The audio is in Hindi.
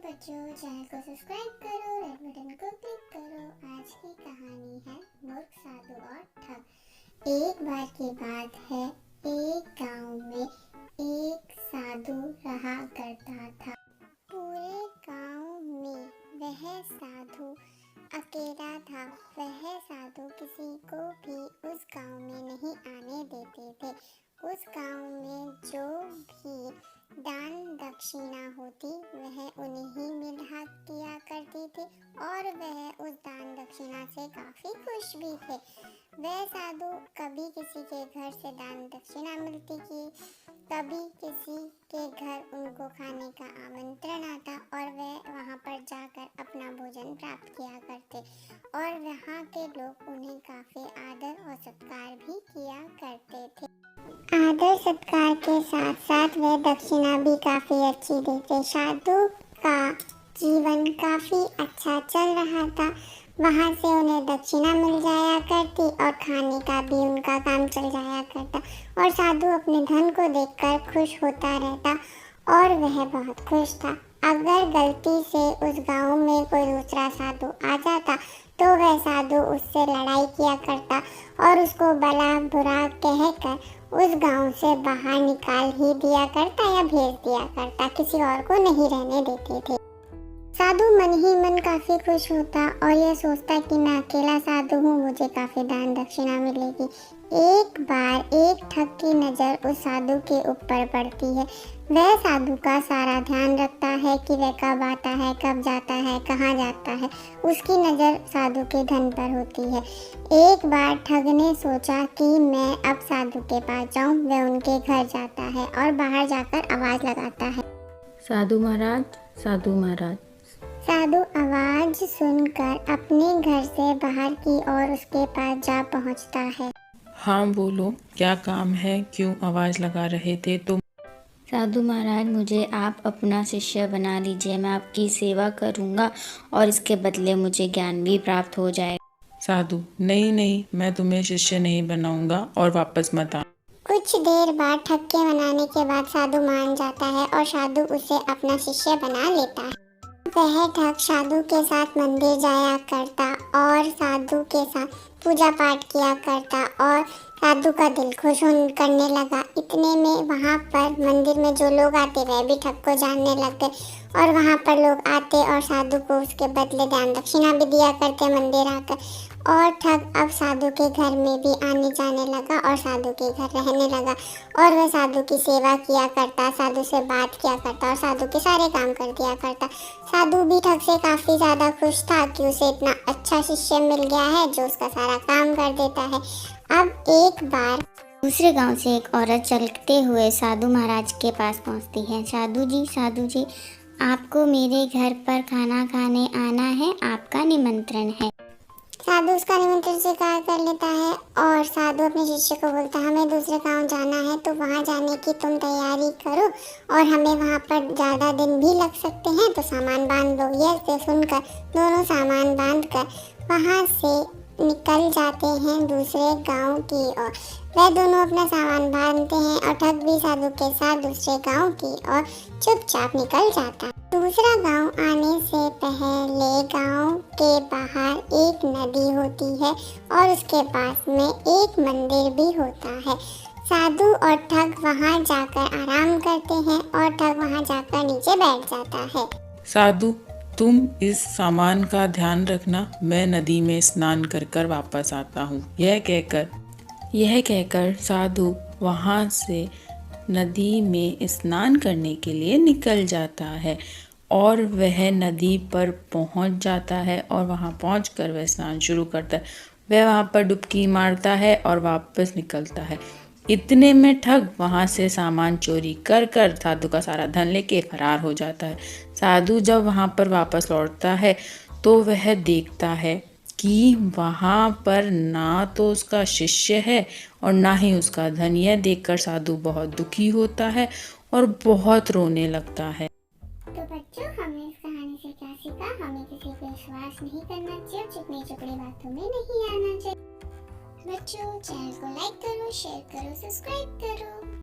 बच्चों, चैनल को सब्सक्राइब करो, रेड बटन को क्लिक करो। आज की कहानी है मूर्ख साधु और ठग। एक बार की बात है, एक गांव में एक साधु रहा करता था। पूरे गांव में वह साधु अकेला था। वह साधु किसी को भी उस गांव में नहीं आने देते थे। उस गांव में जो भी दान दक्षिणा होती वह उन्हें मिला किया करती थी और वह उस दान दक्षिणा से काफी खुश भी थे। वह साधु कभी किसी के घर से दान दक्षिणा मिलती कि कभी किसी के घर उनको खाने का आमंत्रण आता और वह वहां पर जाकर अपना भोजन प्राप्त किया करते और वहां के लोग उन्हें काफी आदर और सत्कार भी किया करते थे। आदर सत्कार के साथ साथ वह दक्षिणा भी काफी अच्छी देते। साधु का जीवन काफी अच्छा चल रहा था। वहां से उन्हें दक्षिणा मिल जाया करती और खाने का भी उनका काम चल जाया करता और साधु अपने धन को देखकर खुश होता रहता और वह बहुत खुश था। अगर गलती से उस गांव में कोई दूसरा साधु आ जाता तो वह साधु उससे लड़ाई किया करता और उसको भला बुरा कहकर उस गांव से बाहर निकाल ही दिया करता या भेज दिया करता, किसी और को नहीं रहने देते थे। साधु मन ही मन काफी खुश होता और यह सोचता कि मैं अकेला साधु हूँ, मुझे काफी दान दक्षिणा मिलेगी। एक बार एक ठग की नजर उस साधु के ऊपर पड़ती है। वह साधु का सारा ध्यान रखता है कि वह कब आता है, कब जाता है, कहाँ जाता है। उसकी नजर साधु के धन पर होती है। एक बार ठग ने सोचा कि मैं अब साधु के पास जाऊं। वह उनके घर जाता है और बाहर जाकर आवाज लगाता है, साधु महाराज, साधु महाराज। साधु आवाज सुनकर अपने घर से बाहर की ओर उसके पास जा पहुंचता है। हाँ बोलो, क्या काम है? क्यों आवाज लगा रहे थे तुम? साधु महाराज, मुझे आप अपना शिष्य बना लीजिए। मैं आपकी सेवा करूँगा और इसके बदले मुझे ज्ञान भी प्राप्त हो जाएगा। साधु, नहीं नहीं, मैं तुम्हें शिष्य नहीं बनाऊंगा और वापस मत आना। कुछ देर बाद ठग के मनाने के बाद साधु मान जाता है और साधु उसे अपना शिष्य बना लेता है। वह ठग साधु के साथ मंदिर जाया करता और साधु के साथ पूजा पाठ किया करता और साधु का दिल खुश करने लगा। इतने में वहाँ पर मंदिर में जो लोग आते वह भी ठग को जानने लग गए और वहाँ पर लोग आते और साधु को उसके बदले दान दक्षिणा भी दिया करते मंदिर आकर। और ठग अब साधु के घर में भी आने जाने लगा और साधु के घर रहने लगा और वह साधु की सेवा किया करता, साधु से बात किया करता और साधु के सारे काम कर दिया करता। साधु भी ठग से काफी ज्यादा खुश था कि उसे इतना अच्छा शिष्य मिल गया है जो उसका सारा काम कर देता है। अब एक बार दूसरे गांव से एक औरत चलते हुए साधु महाराज के पास पहुंचती है। साधु जी, आपको मेरे घर पर खाना खाने आना है, आपका निमंत्रण है। साधु उसका निमंत्रण स्वीकार कर लेता है और साधु अपने शिष्य को बोलता है, हमें दूसरे गांव जाना है तो वहां जाने की तुम तैयारी करो और हमें वहां पर ज़्यादा दिन भी लग सकते हैं तो सामान बांध लो। यह सुनकर दोनों सामान बांधकर वहां से निकल जाते हैं दूसरे गांव की ओर। वह दोनों अपना सामान बांधते हैं और ठग भी साधु के साथ दूसरे गांव की ओर चुपचाप निकल जाता है। दूसरा गांव आने से पहले गांव के बाहर एक नदी होती है और उसके पास में एक मंदिर भी होता है। साधु और ठग वहां जाकर आराम करते हैं और ठग वहां जाकर नीचे बैठ जाता है। साधु, तुम इस सामान का ध्यान रखना, मैं नदी में स्नान कर कर वापस आता हूँ। यह कहकर साधु वहाँ से नदी में स्नान करने के लिए निकल जाता है और वह नदी पर पहुँच जाता है और वहाँ पहुँचकर वह स्नान शुरू करता है। वह वहाँ पर डुबकी मारता है और वापस निकलता है। इतने में ठग वहाँ से सामान चोरी कर कर साधु का सारा धन लेके फरार हो जाता है। साधु जब वहाँ पर वापस लौटता है तो वह देखता है कि वहाँ पर ना तो उसका शिष्य है और ना ही उसका धन। यह देखकर साधु बहुत दुखी होता है और बहुत रोने लगता है। तो बच्चों, हमने इस कहानी से क्या सीखा? हमें किसी पे विश्वास नहीं करना चाहिए, चिकनी चुपड़ी बातों में नहीं आना चाहिए। बच्चों, चैनल को लाइक करो, शेयर करो, सब्सक्राइब करो।